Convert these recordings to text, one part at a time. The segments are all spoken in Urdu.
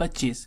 25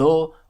2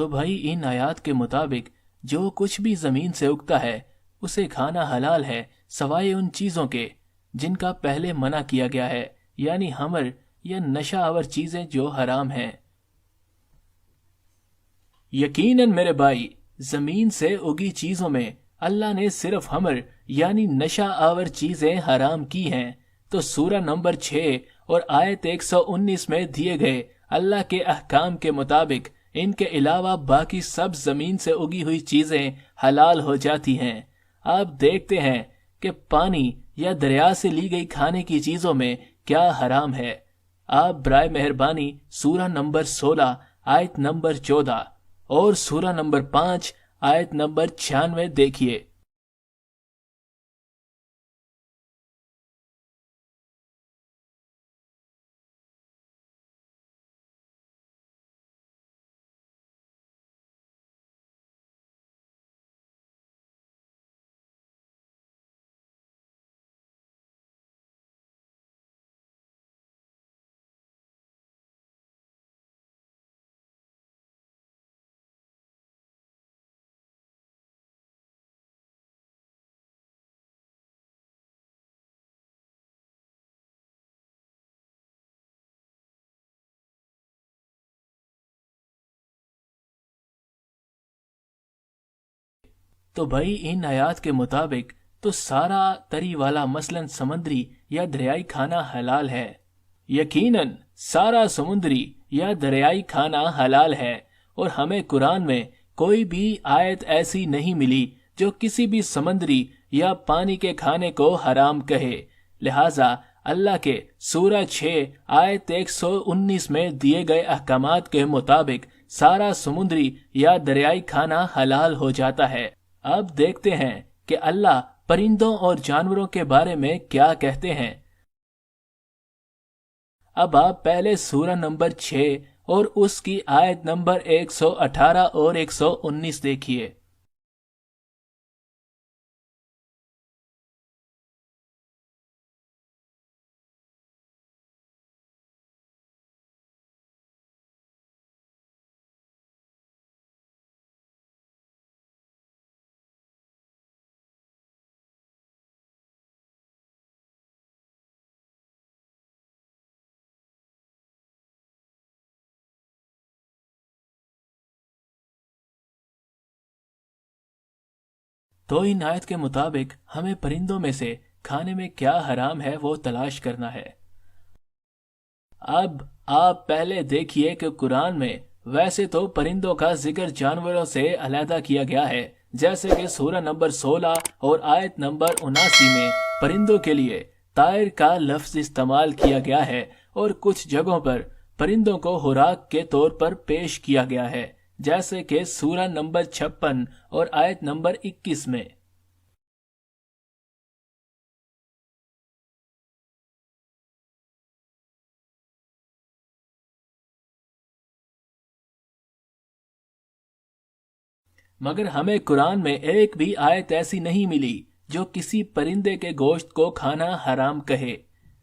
تو بھائی ان آیات کے مطابق جو کچھ بھی زمین سے اگتا ہے اسے کھانا حلال ہے، سوائے ان چیزوں کے جن کا پہلے منع کیا گیا ہے، یعنی ہمر یا نشہ آور چیزیں جو حرام ہیں۔ یقیناً میرے بھائی، زمین سے اگی چیزوں میں اللہ نے صرف ہمر یعنی نشہ آور چیزیں حرام کی ہیں، تو سورہ نمبر 6 اور آیت 119 میں دیے گئے اللہ کے احکام کے مطابق ان کے علاوہ باقی سب زمین سے اگی ہوئی چیزیں حلال ہو جاتی ہیں۔ آپ دیکھتے ہیں کہ پانی یا دریا سے لی گئی کھانے کی چیزوں میں کیا حرام ہے۔ آپ برائے مہربانی سورہ نمبر 16 آیت نمبر 14 اور سورہ نمبر 5 آیت نمبر 96 دیکھیے۔ تو بھائی ان آیات کے مطابق تو سارا تری والا مثلاً سمندری یا دریائی کھانا حلال ہے۔ یقیناً سارا سمندری یا دریائی کھانا حلال ہے، اور ہمیں قرآن میں کوئی بھی آیت ایسی نہیں ملی جو کسی بھی سمندری یا پانی کے کھانے کو حرام کہے۔ لہٰذا اللہ کے سورہ 6 آیت 119 میں دیے گئے احکامات کے مطابق سارا سمندری یا دریائی کھانا حلال ہو جاتا ہے۔ اب دیکھتے ہیں کہ اللہ پرندوں اور جانوروں کے بارے میں کیا کہتے ہیں۔ اب آپ پہلے سورہ نمبر 6 اور اس کی آیت نمبر 118 اور 119 دیکھیے۔ تو ان آیت کے مطابق ہمیں پرندوں میں سے کھانے میں کیا حرام ہے وہ تلاش کرنا ہے۔ اب آپ پہلے دیکھیے کہ قرآن میں ویسے تو پرندوں کا ذکر جانوروں سے علیحدہ کیا گیا ہے، جیسے کہ سورہ نمبر 16 اور آیت نمبر 79 میں پرندوں کے لیے طائر کا لفظ استعمال کیا گیا ہے، اور کچھ جگہوں پر پرندوں کو خوراک کے طور پر پیش کیا گیا ہے، جیسے کہ سورہ نمبر 56 اور آیت نمبر 21 میں۔ مگر ہمیں قرآن میں ایک بھی آیت ایسی نہیں ملی جو کسی پرندے کے گوشت کو کھانا حرام کہے۔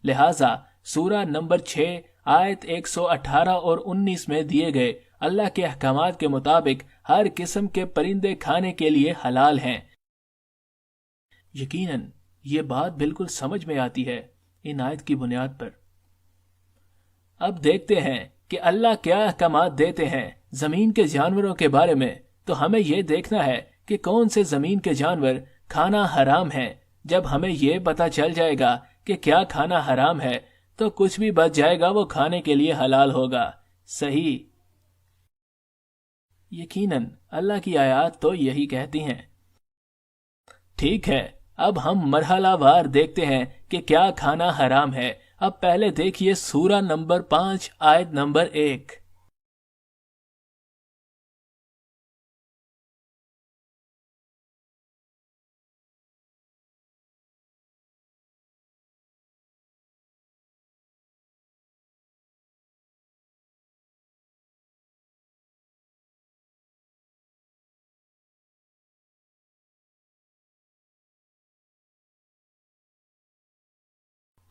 لہٰذا سورہ نمبر 6 آیت 118 اور 19 میں دیے گئے اللہ کے احکامات کے مطابق ہر قسم کے پرندے کھانے کے لیے حلال ہیں۔ یقیناً یہ بات بالکل سمجھ میں آتی ہے ان آیت کی بنیاد پر۔ اب دیکھتے ہیں کہ اللہ کیا احکامات دیتے ہیں زمین کے جانوروں کے بارے میں۔ تو ہمیں یہ دیکھنا ہے کہ کون سے زمین کے جانور کھانا حرام ہیں۔ جب ہمیں یہ پتا چل جائے گا کہ کیا کھانا حرام ہے تو کچھ بھی بچ جائے گا وہ کھانے کے لیے حلال ہوگا۔ صحیح؟ یقیناً اللہ کی آیات تو یہی کہتی ہیں۔ ٹھیک ہے، اب ہم مرحلہ وار دیکھتے ہیں کہ کیا کھانا حرام ہے۔ اب پہلے دیکھیے سورہ نمبر 5 آیت نمبر 1۔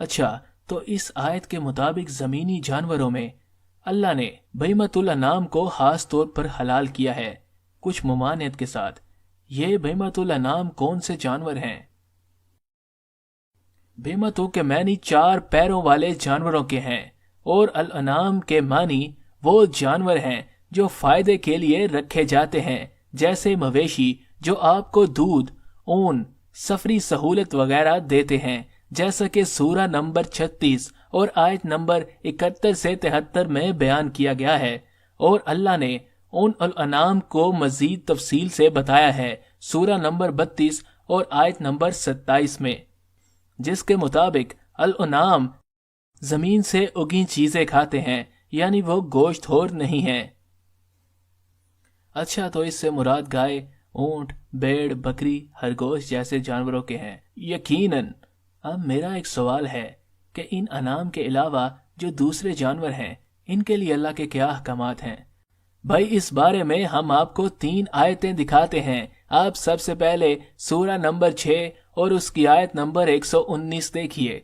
اچھا، تو اس آیت کے مطابق زمینی جانوروں میں اللہ نے بہیمۃ الانام کو خاص طور پر حلال کیا ہے کچھ ممانعت کے ساتھ۔ یہ بہیمۃ الانام کون سے جانور ہیں؟ بہیمتوں کے معنی 4 پیروں والے جانوروں کے ہیں، اور الانام کے معنی وہ جانور ہیں جو فائدے کے لیے رکھے جاتے ہیں، جیسے مویشی جو آپ کو دودھ، اون، سفری سہولت وغیرہ دیتے ہیں، جیسا کہ سورہ نمبر 36 اور آیت نمبر 71 سے 73 میں بیان کیا گیا ہے۔ اور اللہ نے ان الانام کو مزید تفصیل سے بتایا ہے سورہ نمبر 32 اور آیت نمبر 27 میں، جس کے مطابق الانام زمین سے اگی چیزیں کھاتے ہیں، یعنی وہ گوشت خور نہیں ہیں۔ اچھا، تو اس سے مراد گائے، اونٹ، بیڑ، بکری، خرگوش جیسے جانوروں کے ہیں یقیناً۔ اب میرا ایک سوال ہے کہ ان انعام کے علاوہ جو دوسرے جانور ہیں ان کے لیے اللہ کے کیا احکامات ہیں؟ بھائی اس بارے میں ہم آپ کو 3 آیتیں دکھاتے ہیں۔ آپ سب سے پہلے سورہ نمبر 6 اور اس کی آیت نمبر 119 دیکھیے۔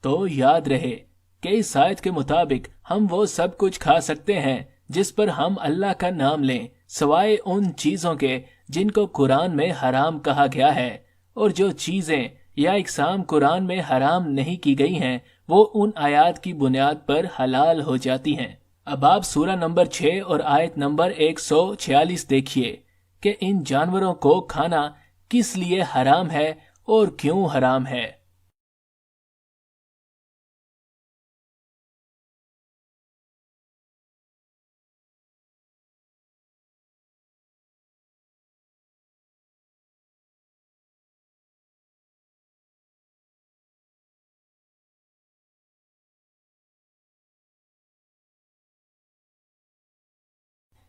تو یاد رہے کہ اس آیت کے مطابق ہم وہ سب کچھ کھا سکتے ہیں جس پر ہم اللہ کا نام لیں، سوائے ان چیزوں کے جن کو قرآن میں حرام کہا گیا ہے، اور جو چیزیں یا اقسام قرآن میں حرام نہیں کی گئی ہیں وہ ان آیات کی بنیاد پر حلال ہو جاتی ہیں۔ اب آپ سورہ نمبر 6 اور آیت نمبر 146 دیکھیے کہ ان جانوروں کو کھانا کس لیے حرام ہے اور کیوں حرام ہے۔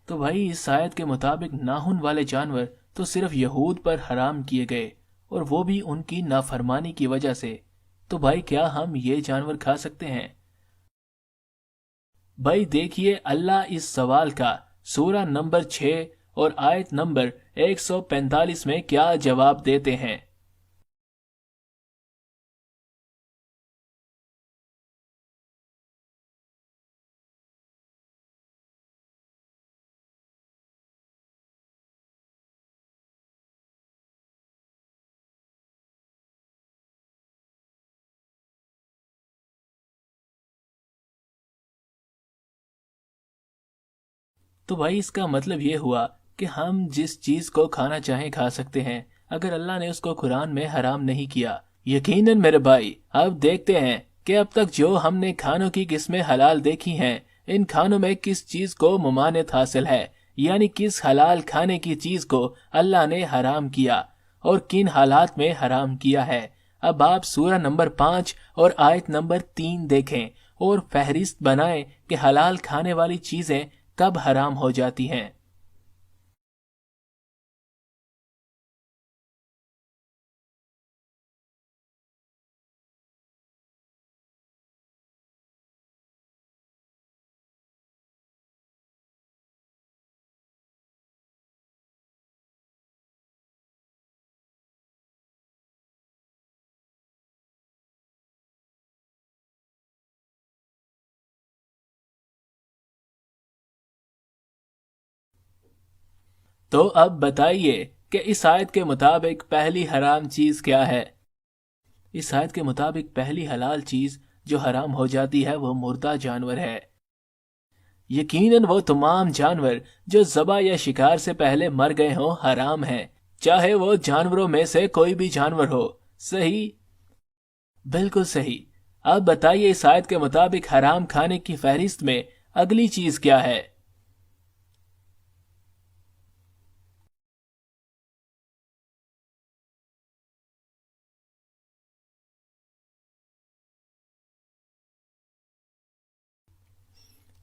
تو بھائی اس آیت کے مطابق ناخن والے جانور تو صرف یہود پر حرام کیے گئے، اور وہ بھی ان کی نافرمانی کی وجہ سے۔ تو بھائی کیا ہم یہ جانور کھا سکتے ہیں؟ بھائی دیکھیے اللہ اس سوال کا سورہ نمبر 6 اور آیت نمبر 145 میں کیا جواب دیتے ہیں۔ تو بھائی اس کا مطلب یہ ہوا کہ ہم جس چیز کو کھانا چاہیں کھا سکتے ہیں اگر اللہ نے اس کو قرآن میں حرام نہیں کیا۔ یقیناً میرے بھائی، اب دیکھتے ہیں کہ اب تک جو ہم نے کھانوں کی قسمیں حلال دیکھی ہیں ان کھانوں میں کس چیز کو ممانعت حاصل ہے، یعنی کس حلال کھانے کی چیز کو اللہ نے حرام کیا اور کن حالات میں حرام کیا ہے۔ اب آپ سورہ نمبر 5 اور آیت نمبر 3 دیکھیں اور فہرست بنائیں کہ حلال کھانے والی چیزیں کب حرام ہو جاتی ہیں۔ تو اب بتائیے کہ اس آیت کے مطابق پہلی حرام چیز کیا ہے؟ اس آیت کے مطابق پہلی حلال چیز جو حرام ہو جاتی ہے وہ مردہ جانور ہے۔ یقیناً وہ تمام جانور جو ذبح یا شکار سے پہلے مر گئے ہوں حرام ہیں، چاہے وہ جانوروں میں سے کوئی بھی جانور ہو۔ صحیح؟ بالکل صحیح۔ اب بتائیے اس آیت کے مطابق حرام کھانے کی فہرست میں اگلی چیز کیا ہے؟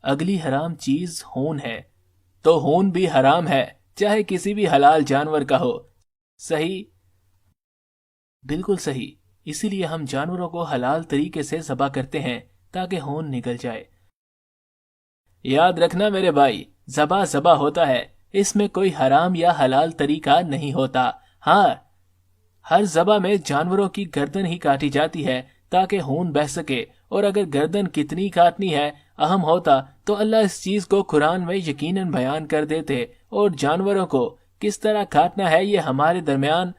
اگلی حرام چیز خون ہے، تو خون بھی حرام ہے چاہے کسی بھی حلال جانور کا ہو۔ صحیح؟ بالکل صحیح، اسی لیے ہم جانوروں کو حلال طریقے سے ذبح کرتے ہیں تاکہ خون نکل جائے۔ یاد رکھنا میرے بھائی، ذبح ذبح ہوتا ہے، اس میں کوئی حرام یا حلال طریقہ نہیں ہوتا۔ ہاں، ہر ذبح میں جانوروں کی گردن ہی کاٹی جاتی ہے تاکہ خون بہہ سکے، اور اگر گردن کتنی کاٹنی ہے اہم ہوتا تو اللہ اس چیز کو قرآن میں یقیناً بیان کر دیتے، اور جانوروں کو کس طرح کاٹنا ہے یہ ہمارے درمیان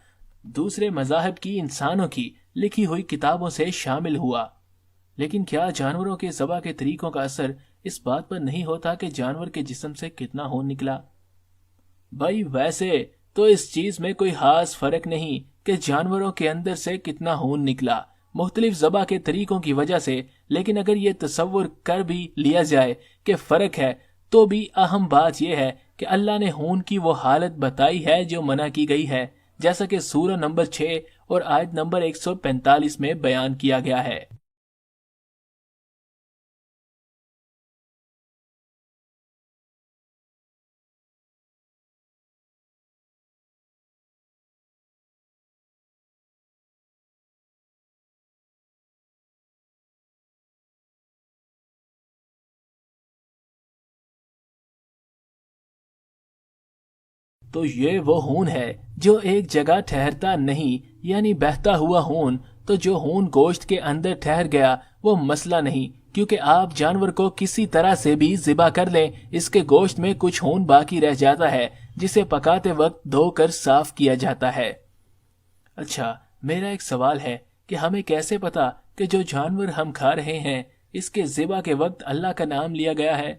دوسرے مذاہب کی انسانوں کی لکھی ہوئی کتابوں سے شامل ہوا۔ لیکن کیا جانوروں کے ذبح کے طریقوں کا اثر اس بات پر نہیں ہوتا کہ جانور کے جسم سے کتنا خون نکلا؟ بھائی ویسے تو اس چیز میں کوئی خاص فرق نہیں کہ جانوروں کے اندر سے کتنا خون نکلا، مختلف ذبح کے طریقوں کی وجہ سے، لیکن اگر یہ تصور کر بھی لیا جائے کہ فرق ہے تو بھی اہم بات یہ ہے کہ اللہ نے خون کی وہ حالت بتائی ہے جو منع کی گئی ہے، جیسا کہ سورہ نمبر 6 اور آیت نمبر 145 میں بیان کیا گیا ہے۔ تو یہ وہ خون ہے جو ایک جگہ ٹھہرتا نہیں، یعنی بہتا ہوا خون۔ تو جو خون گوشت کے اندر ٹھہر گیا وہ مسئلہ نہیں، کیونکہ آپ جانور کو کسی طرح سے بھی ذبح کر لیں، اس کے گوشت میں کچھ خون باقی رہ جاتا ہے جسے پکاتے وقت دھو کر صاف کیا جاتا ہے۔ اچھا، میرا ایک سوال ہے کہ ہمیں کیسے پتا کہ جو جانور ہم کھا رہے ہیں اس کے ذبح کے وقت اللہ کا نام لیا گیا ہے؟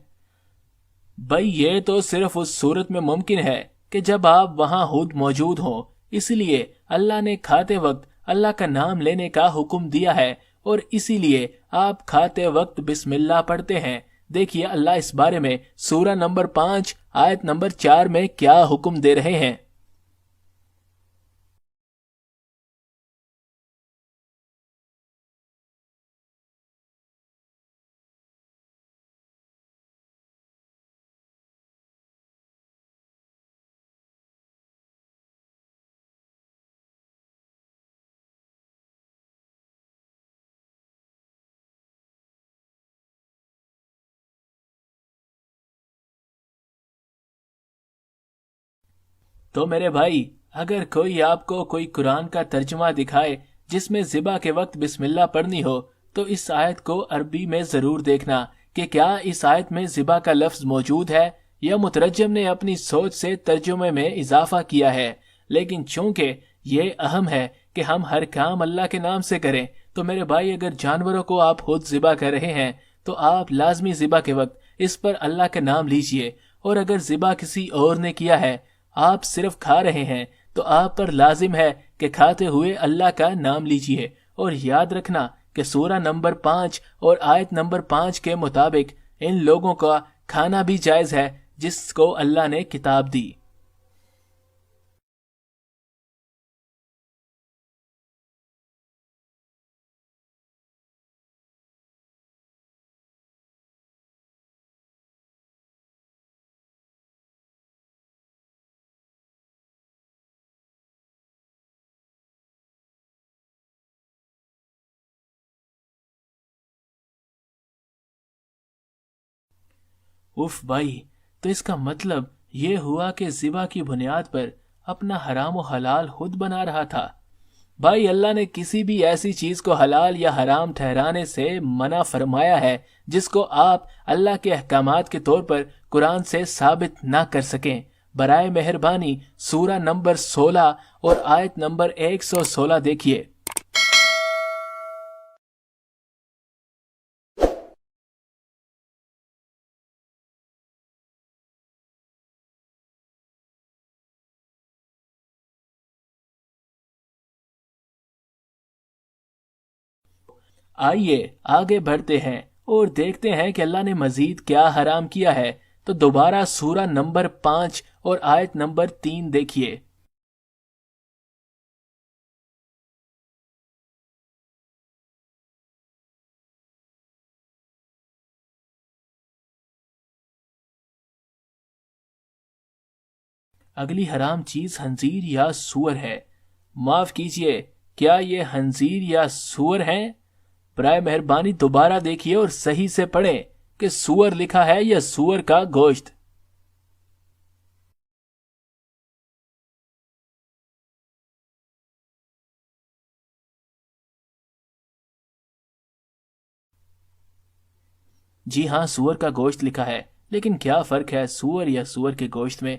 بھائی یہ تو صرف اس صورت میں ممکن ہے کہ جب آپ وہاں خود موجود ہوں، اس لیے اللہ نے کھاتے وقت اللہ کا نام لینے کا حکم دیا ہے، اور اسی لیے آپ کھاتے وقت بسم اللہ پڑھتے ہیں۔ دیکھیے اللہ اس بارے میں سورہ نمبر 5 آیت نمبر 4 میں کیا حکم دے رہے ہیں۔ تو میرے بھائی، اگر کوئی آپ کو کوئی قرآن کا ترجمہ دکھائے جس میں ذبح کے وقت بسم اللہ پڑھنی ہو، تو اس آیت کو عربی میں ضرور دیکھنا کہ کیا اس آیت میں ذبح کا لفظ موجود ہے یا مترجم نے اپنی سوچ سے ترجمے میں اضافہ کیا ہے۔ لیکن چونکہ یہ اہم ہے کہ ہم ہر کام اللہ کے نام سے کریں، تو میرے بھائی اگر جانوروں کو آپ خود ذبح کر رہے ہیں تو آپ لازمی ذبح کے وقت اس پر اللہ کا نام لیجئے، اور اگر ذبح کسی اور نے کیا ہے، آپ صرف کھا رہے ہیں، تو آپ پر لازم ہے کہ کھاتے ہوئے اللہ کا نام لیجئے۔ اور یاد رکھنا کہ سورہ نمبر 5 اور آیت نمبر 5 کے مطابق ان لوگوں کا کھانا بھی جائز ہے جس کو اللہ نے کتاب دی۔ اف بھائی، تو اس کا مطلب یہ ہوا کہ ذبح کی بنیاد پر اپنا حرام و حلال خود بنا رہا تھا۔ بھائی اللہ نے کسی بھی ایسی چیز کو حلال یا حرام ٹھہرانے سے منع فرمایا ہے جس کو آپ اللہ کے احکامات کے طور پر قرآن سے ثابت نہ کر سکیں۔ برائے مہربانی سورہ نمبر 16 اور آیت نمبر 116 دیکھیے۔ آئیے آگے بڑھتے ہیں اور دیکھتے ہیں کہ اللہ نے مزید کیا حرام کیا ہے۔ تو دوبارہ سورہ نمبر 5 اور آیت نمبر 3 دیکھیے۔ اگلی حرام چیز خنزیر یا سور ہے۔ معاف کیجئے، کیا یہ خنزیر یا سور ہیں؟ برائے مہربانی دوبارہ دیکھیے اور صحیح سے پڑھیں کہ سور لکھا ہے یا سور کا گوشت۔ جی ہاں، سور کا گوشت لکھا ہے، لیکن کیا فرق ہے سور یا سور کے گوشت میں؟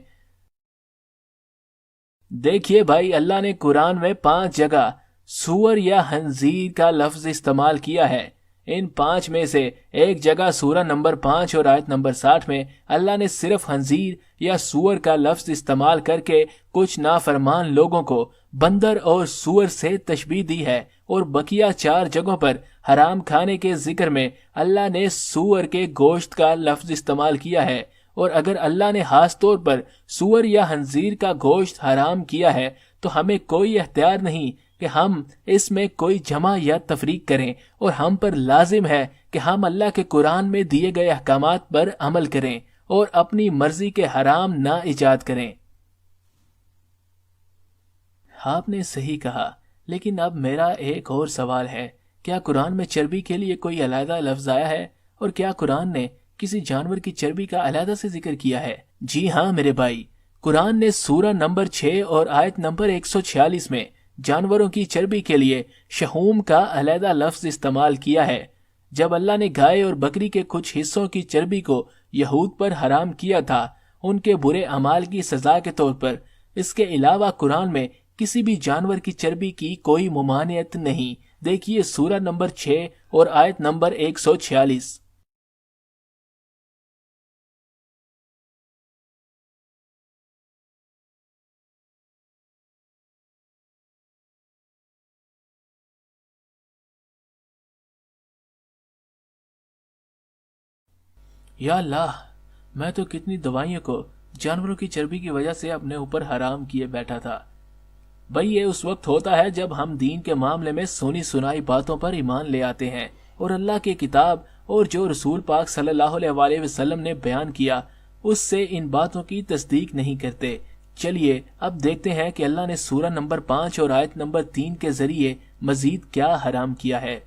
دیکھیے بھائی، اللہ نے قرآن میں 5 جگہ سور یا خنزیر کا لفظ استعمال کیا ہے۔ ان 5 میں سے ایک جگہ سورہ نمبر 5 اور آیت نمبر 60 میں اللہ نے صرف خنزیر یا سور کا لفظ استعمال کر کے کچھ نافرمان لوگوں کو بندر اور سور سے تشبیہ دی ہے، اور بقیہ 4 جگہوں پر حرام کھانے کے ذکر میں اللہ نے سور کے گوشت کا لفظ استعمال کیا ہے۔ اور اگر اللہ نے خاص طور پر سور یا خنزیر کا گوشت حرام کیا ہے تو ہمیں کوئی اختیار نہیں کہ ہم اس میں کوئی جمع یا تفریق کریں، اور ہم پر لازم ہے کہ ہم اللہ کے قرآن میں دیے گئے احکامات پر عمل کریں اور اپنی مرضی کے حرام نہ ایجاد کریں۔ آپ نے صحیح کہا، لیکن اب میرا ایک اور سوال ہے، کیا قرآن میں چربی کے لیے کوئی علیحدہ لفظ آیا ہے؟ اور کیا قرآن نے کسی جانور کی چربی کا علیحدہ سے ذکر کیا ہے؟ جی ہاں میرے بھائی، قرآن نے سورہ نمبر 6 اور آیت نمبر 146 میں جانوروں کی چربی کے لیے شحوم کا علیحدہ لفظ استعمال کیا ہے۔ جب اللہ نے گائے اور بکری کے کچھ حصوں کی چربی کو یہود پر حرام کیا تھا ان کے برے اعمال کی سزا کے طور پر، اس کے علاوہ قرآن میں کسی بھی جانور کی چربی کی کوئی ممانعت نہیں۔ دیکھیے سورہ نمبر 6 اور آیت نمبر 146۔ یا اللہ، میں تو کتنی دوائیوں کو جانوروں کی چربی کی وجہ سے اپنے اوپر حرام کیے بیٹھا تھا۔ بھئی یہ اس وقت ہوتا ہے جب ہم دین کے معاملے میں سنی سنائی باتوں پر ایمان لے آتے ہیں اور اللہ کی کتاب اور جو رسول پاک صلی اللہ علیہ وسلم نے بیان کیا اس سے ان باتوں کی تصدیق نہیں کرتے۔ چلیے اب دیکھتے ہیں کہ اللہ نے سورہ نمبر 5 اور آیت نمبر 3 کے ذریعے مزید کیا حرام کیا ہے۔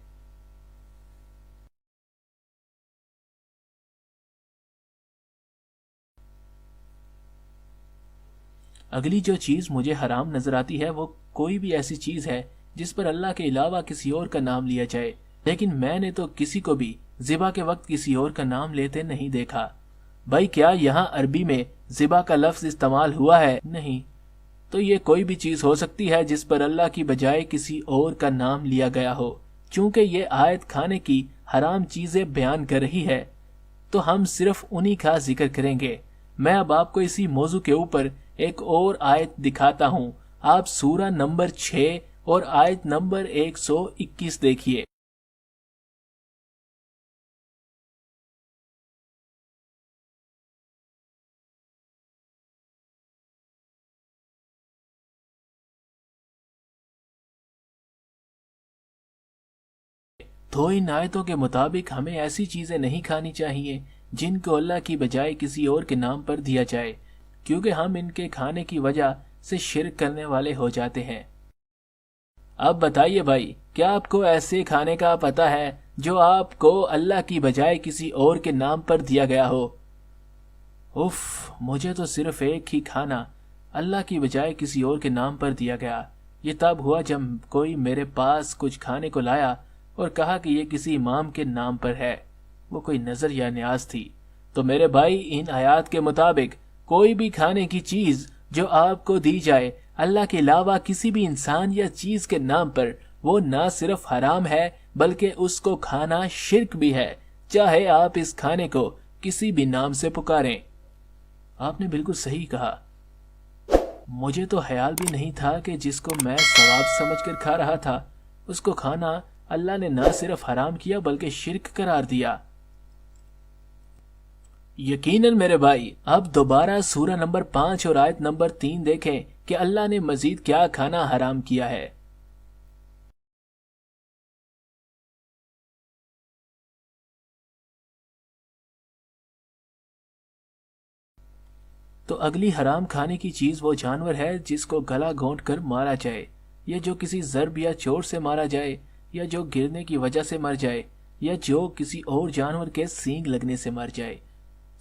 اگلی جو چیز مجھے حرام نظر آتی ہے وہ کوئی بھی ایسی چیز ہے جس پر اللہ کے علاوہ کسی اور کا نام لیا جائے، لیکن میں نے تو کسی کو بھی ذبح کے وقت کسی اور کا نام لیتے نہیں دیکھا۔ بھائی کیا یہاں عربی میں ذبح کا لفظ استعمال ہوا ہے؟ نہیں، تو یہ کوئی بھی چیز ہو سکتی ہے جس پر اللہ کی بجائے کسی اور کا نام لیا گیا ہو۔ چونکہ یہ آیت کھانے کی حرام چیزیں بیان کر رہی ہے تو ہم صرف انہی کا ذکر کریں گے۔ میں اب آپ کو اسی موضوع کے اوپر ایک اور آیت دکھاتا ہوں۔ آپ سورہ نمبر 6 اور آیت نمبر 121 دیکھیے۔ تو ان آیتوں کے مطابق ہمیں ایسی چیزیں نہیں کھانی چاہیے جن کو اللہ کی بجائے کسی اور کے نام پر دیا جائے، کیونکہ ہم ان کے کھانے کی وجہ سے شرک کرنے والے ہو جاتے ہیں۔ اب بتائیے بھائی، کیا آپ کو ایسے کھانے کا پتہ ہے جو آپ کو اللہ کی بجائے کسی اور کے نام پر دیا گیا ہو؟ اف، مجھے تو صرف ایک ہی کھانا اللہ کی بجائے کسی اور کے نام پر دیا گیا۔ یہ تب ہوا جب کوئی میرے پاس کچھ کھانے کو لایا اور کہا کہ یہ کسی امام کے نام پر ہے۔ وہ کوئی نظر یا نیاز تھی۔ تو میرے بھائی، ان آیات کے مطابق کوئی بھی کھانے کی چیز جو آپ کو دی جائے اللہ کے علاوہ کسی بھی انسان یا چیز کے نام پر، وہ نہ صرف حرام ہے بلکہ اس کو کھانا شرک بھی ہے، چاہے آپ اس کھانے کو کسی بھی نام سے پکاریں۔ آپ نے بالکل صحیح کہا۔ مجھے تو خیال بھی نہیں تھا کہ جس کو میں ثواب سمجھ کر کھا رہا تھا اس کو کھانا اللہ نے نہ صرف حرام کیا بلکہ شرک قرار دیا۔ یقیناً میرے بھائی، اب دوبارہ سورہ نمبر 5 اور آیت نمبر 3 دیکھیں کہ اللہ نے مزید کیا کھانا حرام کیا ہے۔ تو اگلی حرام کھانے کی چیز وہ جانور ہے جس کو گلا گھونٹ کر مارا جائے۔ یا جو کسی ضرب یا چوٹ سے مارا جائے، یا جو گرنے کی وجہ سے مر جائے، یا جو کسی اور جانور کے سینگ لگنے سے مر جائے۔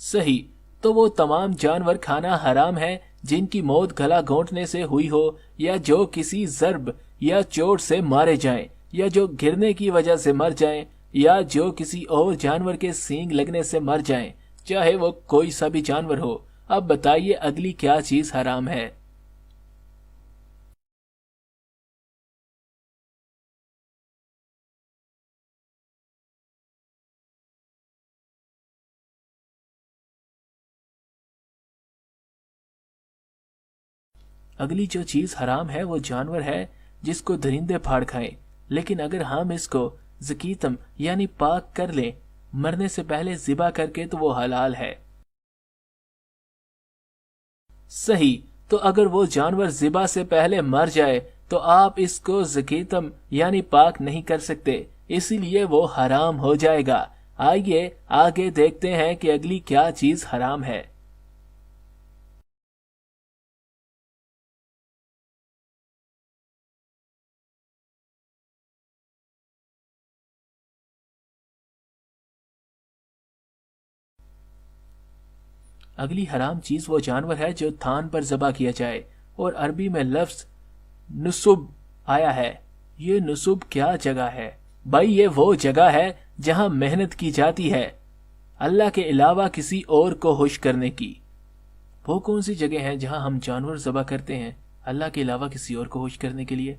صحیح، تو وہ تمام جانور کھانا حرام ہے جن کی موت گلا گھونٹنے سے ہوئی ہو، یا جو کسی ضرب یا چوٹ سے مارے جائیں، یا جو گرنے کی وجہ سے مر جائیں، یا جو کسی اور جانور کے سینگ لگنے سے مر جائیں، چاہے وہ کوئی سا بھی جانور ہو۔ اب بتائیے اگلی کیا چیز حرام ہے؟ اگلی جو چیز حرام ہے وہ جانور ہے جس کو درندے پھاڑ کھائیں، لیکن اگر ہم اس کو زکیتم یعنی پاک کر لیں مرنے سے پہلے ذبح کر کے تو وہ حلال ہے۔ صحیح، تو اگر وہ جانور ذبح سے پہلے مر جائے تو آپ اس کو زکیتم یعنی پاک نہیں کر سکتے، اسی لیے وہ حرام ہو جائے گا۔ آئیے آگے دیکھتے ہیں کہ اگلی کیا چیز حرام ہے۔ اگلی حرام چیز وہ جانور ہے جو تھان پر ذبح کیا جائے، اور عربی میں لفظ نصب آیا ہے۔ یہ نصب کیا جگہ ہے؟ بھائی یہ وہ جگہ ہے جہاں محنت کی جاتی ہے اللہ کے علاوہ کسی اور کو خوش کرنے کی۔ وہ کون سی جگہ ہیں جہاں ہم جانور ذبح کرتے ہیں اللہ کے علاوہ کسی اور کو خوش کرنے کے لیے؟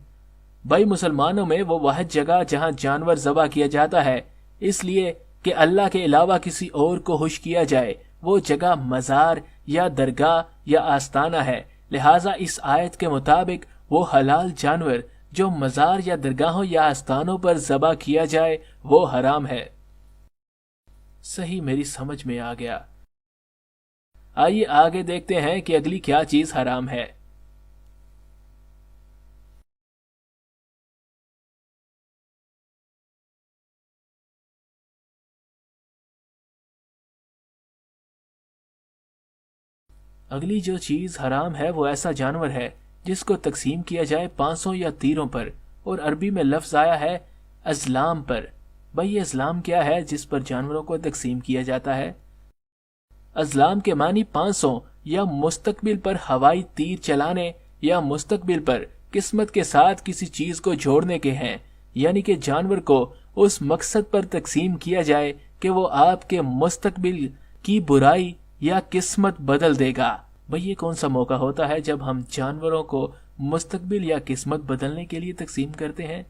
بھائی مسلمانوں میں وہ واحد جگہ جہاں جانور ذبح کیا جاتا ہے اس لیے کہ اللہ کے علاوہ کسی اور کو خوش کیا جائے، وہ جگہ مزار یا درگاہ یا آستانہ ہے۔ لہٰذا اس آیت کے مطابق وہ حلال جانور جو مزار یا درگاہوں یا آستانوں پر ذبح کیا جائے وہ حرام ہے۔ صحیح، میری سمجھ میں آ گیا۔ آئیے آگے دیکھتے ہیں کہ اگلی کیا چیز حرام ہے۔ اگلی جو چیز حرام ہے وہ ایسا جانور ہے جس کو تقسیم کیا جائے 500 یا تیروں پر، اور عربی میں لفظ آیا ہے ازلام پر۔ بھئی یہ ازلام کیا ہے جس پر جانوروں کو تقسیم کیا جاتا ہے؟ ازلام کے معنی 500 یا مستقبل پر ہوائی تیر چلانے یا مستقبل پر قسمت کے ساتھ کسی چیز کو جوڑنے کے ہیں، یعنی کہ جانور کو اس مقصد پر تقسیم کیا جائے کہ وہ آپ کے مستقبل کی برائی یا قسمت بدل دے گا۔ بھئی یہ کون سا موقع ہوتا ہے جب ہم جانوروں کو مستقبل یا قسمت بدلنے کے لیے تقسیم کرتے ہیں؟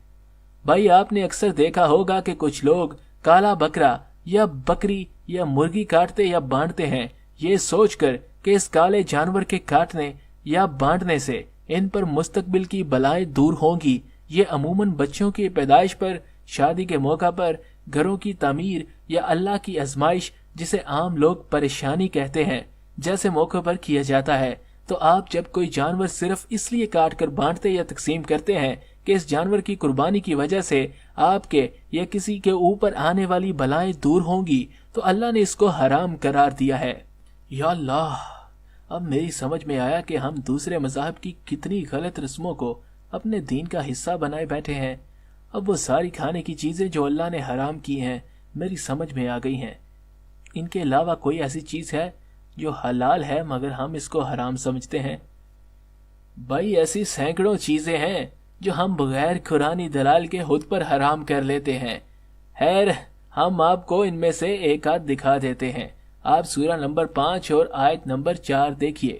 بھائی آپ نے اکثر دیکھا ہوگا کہ کچھ لوگ کالا بکرا یا بکری یا مرغی کاٹتے یا بانٹتے ہیں، یہ سوچ کر کہ اس کالے جانور کے کاٹنے یا بانٹنے سے ان پر مستقبل کی بلائیں دور ہوں گی۔ یہ عموماً بچوں کی پیدائش پر، شادی کے موقع پر، گھروں کی تعمیر یا اللہ کی آزمائش جسے عام لوگ پریشانی کہتے ہیں جیسے موقع پر کیا جاتا ہے۔ تو آپ جب کوئی جانور صرف اس لیے کاٹ کر بانٹتے یا تقسیم کرتے ہیں کہ اس جانور کی قربانی کی وجہ سے آپ کے یا کسی کے اوپر آنے والی بلائیں دور ہوں گی، تو اللہ نے اس کو حرام قرار دیا ہے۔ یا اللہ، اب میری سمجھ میں آیا کہ ہم دوسرے مذاہب کی کتنی غلط رسموں کو اپنے دین کا حصہ بنائے بیٹھے ہیں۔ اب وہ ساری کھانے کی چیزیں جو اللہ نے حرام کی ہیں میری سمجھ میں آ گئی ہیں۔ ان کے علاوہ کوئی ایسی چیز ہے جو حلال ہے مگر ہم اس کو حرام سمجھتے ہیں؟ بھائی ایسی سینکڑوں چیزیں ہیں جو ہم بغیر قرآنی دلائل کے خود پر حرام کر لیتے ہیں۔ خیر، ہم آپ کو ان میں سے ایک آدھ دکھا دیتے ہیں۔ آپ سورہ نمبر 5 اور آیت نمبر 4 دیکھیے۔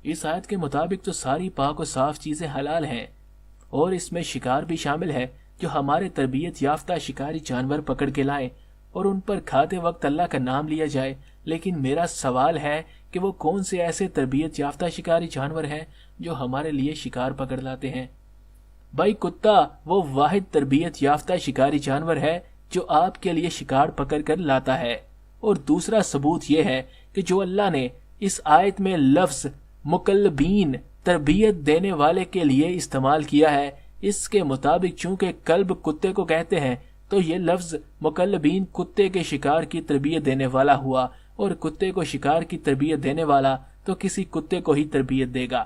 اس آیت کے مطابق تو ساری پاک و صاف چیزیں حلال ہیں، اور اس میں شکار بھی شامل ہے جو ہمارے تربیت یافتہ شکاری جانور پکڑ کے لائیں اور ان پر کھاتے وقت اللہ کا نام لیا جائے۔ لیکن میرا سوال ہے کہ وہ کون سے ایسے تربیت یافتہ شکاری جانور ہیں جو ہمارے لیے شکار پکڑ لاتے ہیں؟ بھائی کتا وہ واحد تربیت یافتہ شکاری جانور ہے جو آپ کے لیے شکار پکڑ کر لاتا ہے۔ اور دوسرا ثبوت یہ ہے کہ جو اللہ نے اس آیت میں لفظ مکلبین تربیت دینے والے کے لیے استعمال کیا ہے، اس کے مطابق چونکہ کلب کتے کو کہتے ہیں تو یہ لفظ مکلبین کتے کے شکار کی تربیت دینے والا ہوا، اور کتے کو شکار کی تربیت دینے والا تو کسی کتے کو ہی تربیت دے گا۔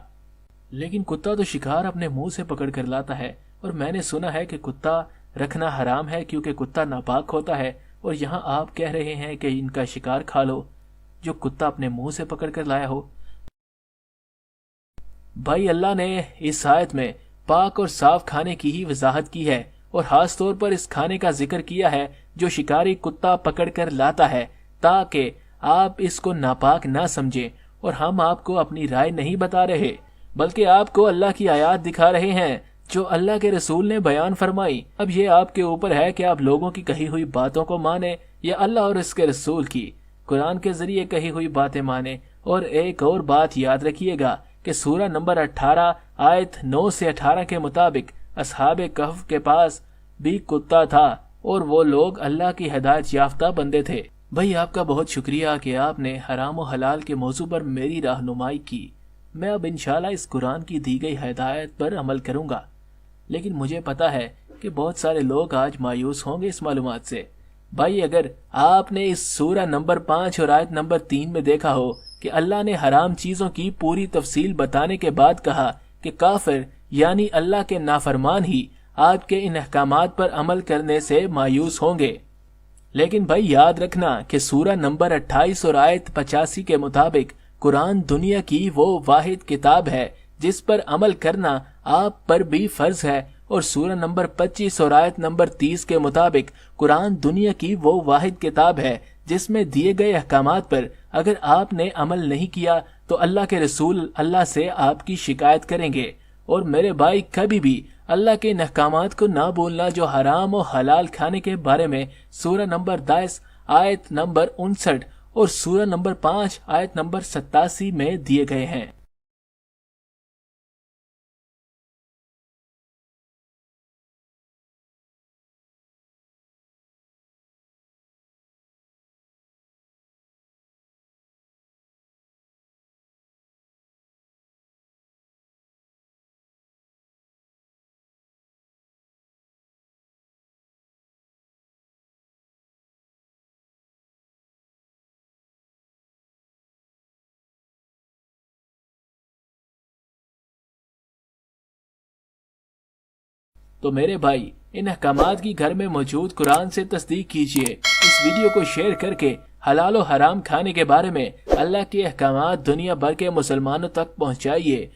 لیکن کتا تو شکار اپنے منہ سے پکڑ کر لاتا ہے، اور میں نے سنا ہے کہ کتا رکھنا حرام ہے کیونکہ کتا ناپاک ہوتا ہے، اور یہاں آپ کہہ رہے ہیں کہ ان کا شکار کھا لو جو کتا اپنے منہ سے پکڑ کر لایا ہو۔ بھائی اللہ نے اس آیت میں پاک اور صاف کھانے کی ہی وضاحت کی ہے، اور خاص طور پر اس کھانے کا ذکر کیا ہے جو شکاری کتا پکڑ کر لاتا ہے، تاکہ آپ اس کو ناپاک نہ سمجھیں۔ اور ہم آپ کو اپنی رائے نہیں بتا رہے بلکہ آپ کو اللہ کی آیات دکھا رہے ہیں جو اللہ کے رسول نے بیان فرمائی۔ اب یہ آپ کے اوپر ہے کہ آپ لوگوں کی کہی ہوئی باتوں کو مانیں یا اللہ اور اس کے رسول کی قرآن کے ذریعے کہی ہوئی باتیں مانیں۔ اور ایک اور بات یاد رکھیے گا کہ سورہ نمبر 18 آیت 9 سے 18 کے مطابق اصحاب کہف کے پاس بھی کتا تھا، اور وہ لوگ اللہ کی ہدایت یافتہ بندے تھے۔ بھائی آپ کا بہت شکریہ کہ آپ نے حرام و حلال کے موضوع پر میری رہنمائی کی۔ میں اب انشاءاللہ اس قرآن کی دی گئی ہدایت پر عمل کروں گا، لیکن مجھے پتا ہے کہ بہت سارے لوگ آج مایوس ہوں گے اس معلومات سے۔ بھائی اگر آپ نے اس سورہ نمبر 5 اور آیت نمبر 3 میں دیکھا ہو کہ اللہ نے حرام چیزوں کی پوری تفصیل بتانے کے بعد کہا کہ کافر یعنی اللہ کے نافرمان ہی آپ کے ان احکامات پر عمل کرنے سے مایوس ہوں گے، لیکن بھائی یاد رکھنا کہ سورہ نمبر 28 اور آیت 85 کے مطابق قرآن دنیا کی وہ واحد کتاب ہے جس پر عمل کرنا آپ پر بھی فرض ہے، اور سورہ نمبر 25 اور آیت نمبر 30 کے مطابق قرآن دنیا کی وہ واحد کتاب ہے جس میں دیے گئے احکامات پر اگر آپ نے عمل نہیں کیا تو اللہ کے رسول اللہ سے آپ کی شکایت کریں گے۔ اور میرے بھائی کبھی بھی اللہ کے ان احکامات کو نہ بھولنا جو حرام و حلال کھانے کے بارے میں سورہ نمبر 10 آیت نمبر 59 اور سورہ نمبر 5 آیت نمبر 87 میں دیے گئے ہیں۔ تو میرے بھائی ان احکامات کی گھر میں موجود قرآن سے تصدیق کیجئے، اس ویڈیو کو شیئر کر کے حلال و حرام کھانے کے بارے میں اللہ کے احکامات دنیا بھر کے مسلمانوں تک پہنچائیے۔